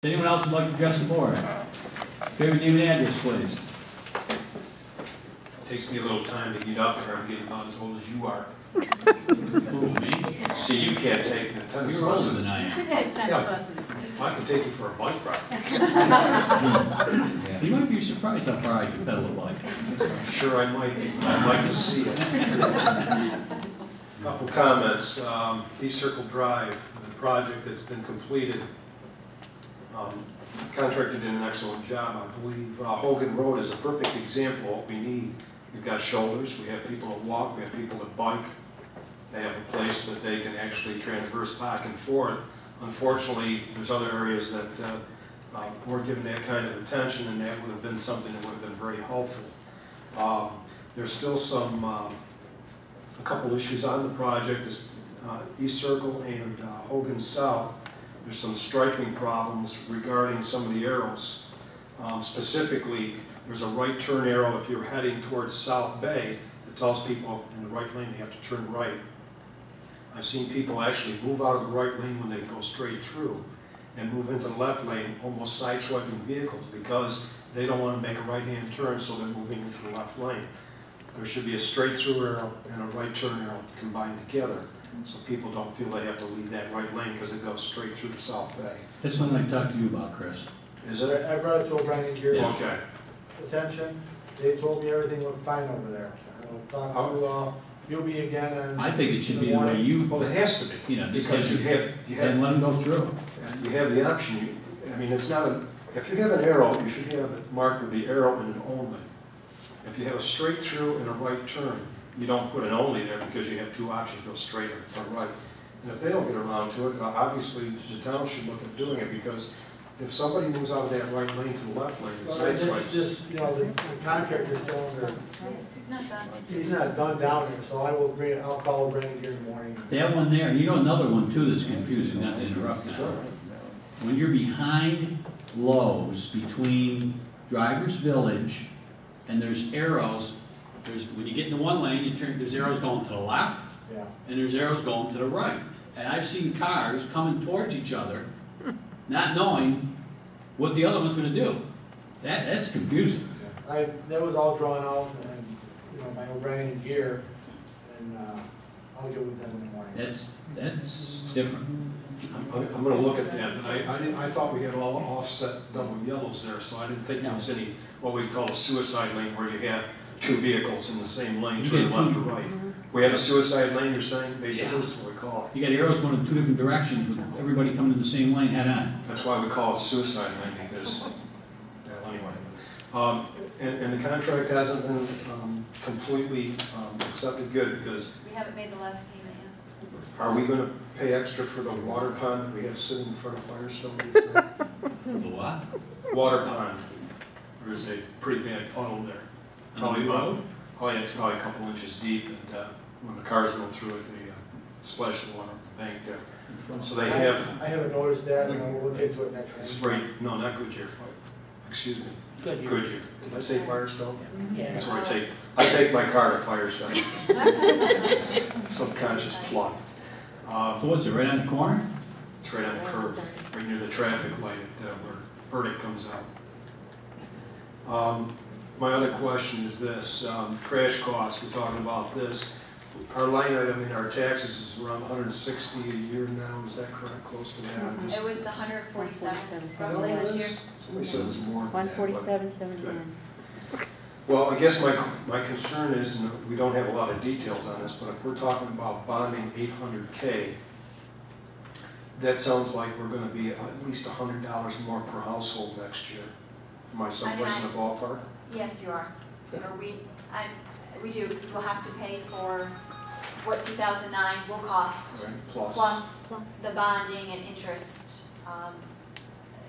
Anyone else would like to address the board? Give your name and address, please. It takes me a little time to get up there. I'm getting about as old as you are. Who, me? See, you can't take the tennis You're older lessons. than I am. Yeah. I can take you for a bike ride. You might be surprised how far I can pedal a bike. I'm sure I might be. I'd like to see it. Couple comments. East Circle Drive, the project that's been completed. Contractor did an excellent job. I believe Hogan Road is a perfect example of what we need. We've got shoulders, we have people that walk, we have people that bike. They have a place that they can actually traverse back and forth. Unfortunately, there's other areas that weren't given that kind of attention, and that would have been something that would have been very helpful. There's still a couple issues on the project, East Circle and Hogan South. There's some striking problems regarding some of the arrows. Specifically, there's a right turn arrow if you're heading towards South Bay that tells people in the right lane they have to turn right. I've seen people actually move out of the right lane when they go straight through and move into the left lane, almost sideswiping vehicles because they don't want to make a right-hand turn, so they're moving into the left lane. There should be a straight-through arrow and a right turn arrow combined together, so people don't feel they have to leave that right lane because it goes straight through the South Bay. That's what I talked to you about, Chris. Is it? I brought it to O'Brien Gear. Okay. Attention, they told me everything looked fine over there. I'll talk to Beaulieu again. And I think it should be the way you. Well, it has to be. You know, because you have and let them go through. You have the option. I mean, it's not a. If you have an arrow, you should have it marked with the arrow and an only. If you have a straight through and a right turn, you don't put an only there because you have two options: go straight or right. And if they don't get around to it, obviously the town should look at doing it, because if somebody moves out of that right lane to the left lane, it's just, you know, the contractor's still under. He's not done. He's not done down there, so I will bring it. I'll call O'Brien Gear in the morning. That one there, you know another one too that's confusing, not to interrupt now. When you're behind Lowe's, between Drivers Village, and there's arrows, when you get into one lane, there's arrows going to the left, yeah, and there's arrows going to the right. And I've seen cars coming towards each other, not knowing what the other one's going to do. That's confusing. yeah. That was all drawn out, and you know, my O'Brien Gear, and I'll get with them in the morning. That's different. I'm going to look at that, but I thought we had all offset double yellows there, so I didn't think there was any what we call a suicide lane where you had two vehicles in the same lane, turning left or right. We had a suicide lane, you're saying? Basically, that's what we call it. You got arrows going in two different directions with everybody coming in the same lane head on. That's why we call it suicide lane, because, well, anyway. And the contract hasn't been completely accepted good, because We haven't made the last payment yet. are we going to pay extra for the water pond that we have sitting in front of Firestone? The what? Water pond. There's a pretty bad puddle there. Probably about, oh yeah, it's probably a couple inches deep, and when the cars go through it, they splash the water up the bank there. So they have. I haven't noticed that, and I'll look into it next week. It's very, no, not Goodyear. Excuse me. Goodyear. Did I say Firestone? Yeah. That's where I take my car to Firestone. Subconscious plot. So what's it, right on the corner? It's right on the curve, right near the traffic light where Burdick comes out. My other question is this, crash costs, we're talking about this. Our line item in our taxes is around 160 a year now, is that correct, close to that? It was 147 roughly this year. Somebody said it was more than that, but- 147,710. Well, I guess my concern is, and we don't have a lot of details on this, but if we're talking about bonding 800K, that sounds like we're going to be at least $100 more per household next year. Am I someplace in the ballpark? Yes, you are. Or we do, because we'll have to pay for what 2009 will cost, Right, plus the bonding and interest,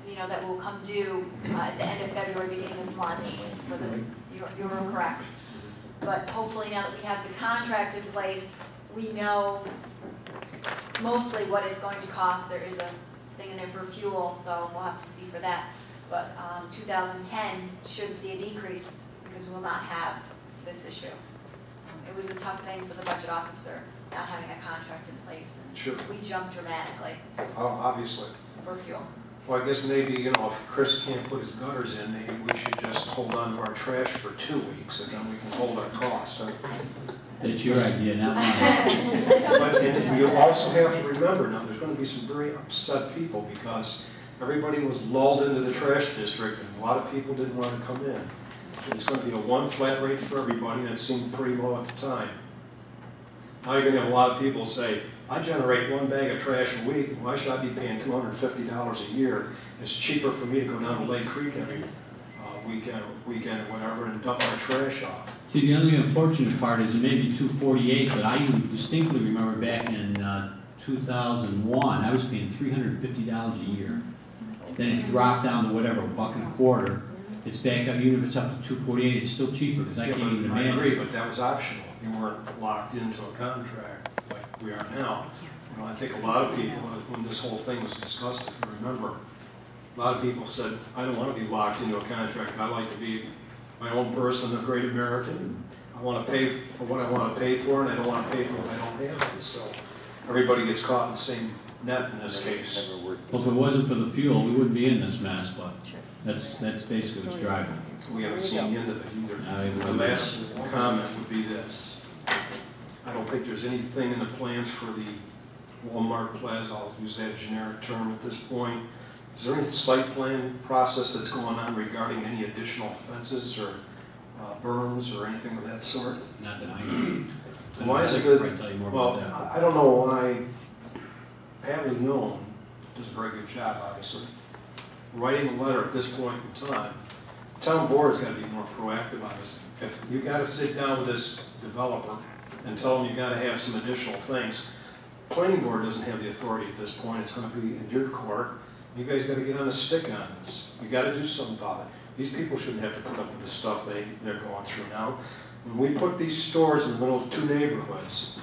you know, that will come due at the end of February, beginning of March for this. You're correct. But hopefully now that we have the contract in place, we know mostly what it's going to cost. There is a thing in there for fuel, so we'll have to see for that. But 2010 should see a decrease because we will not have this issue. It was a tough thing for the budget officer not having a contract in place, and Sure. we jumped dramatically Obviously. for fuel. Well, I guess maybe, you know, if Chris can't put his gutters in, maybe we should just hold on to our trash for 2 weeks, and then we can hold our costs. That's your idea, not mine. But and you also have to remember, now, there's gonna be some very upset people, because everybody was lulled into the trash district, and a lot of people didn't wanna come in. It's gonna be a one flat rate for everybody, and it seemed pretty low at the time. Now you're gonna have a lot of people say, I generate 1 bag of trash a week, why should I be paying $250 a year? It's cheaper for me to go down to Lake Creek every weekend or whatever and dump my trash off. See, the only unfortunate part is it may be $248, but I distinctly remember back in 2001, I was paying $350 a year. Then it dropped down to whatever, $1.25. It's back up, even if it's up to $248, it's still cheaper, because I Yeah, can't even I imagine. agree, but that was optional. You weren't locked into a contract like we are now. You know, I think a lot of people, when this whole thing was discussed, if you remember, a lot of people said, I don't want to be locked into a contract. I like to be my own person, a great American. I want to pay for what I want to pay for, and I don't want to pay for what I don't have. So everybody gets caught in the same net in this case. Well, if it wasn't for the fuel, we wouldn't be in this mess, but that's basically what's driving it. We haven't seen the end of it either. The last comment would be this. I don't think there's anything in the plans for the Walmart Plaza, I'll use that generic term at this point. Is there any site plan process that's going on regarding any additional fences or berms or anything of that sort? Not that I know. Why is it I good? can tell you more Well, about that. I don't know why Pat Leone does a very good job, obviously, writing a letter at this point in time. Town board's got to be more proactive on this. If you got to sit down with this developer and tell them you got to have some additional things, planning board doesn't have the authority at this point. It's going to be in your court. You guys got to get on a stick on this. You got to do something about it. These people shouldn't have to put up with the stuff they're going through now. When we put these stores in the middle of 2 neighborhoods,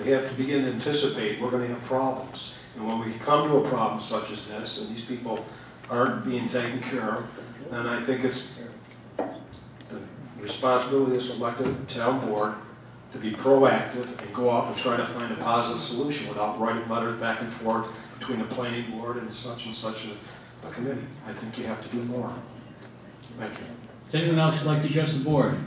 we have to begin to anticipate we're going to have problems. And when we come to a problem such as this, and these people aren't being taken care of, then I think it's the responsibility of this elected town board to be proactive and go out and try to find a positive solution without writing letters back and forth between the planning board and such a committee. I think you have to do more. Thank you. Does anyone else like to address the board?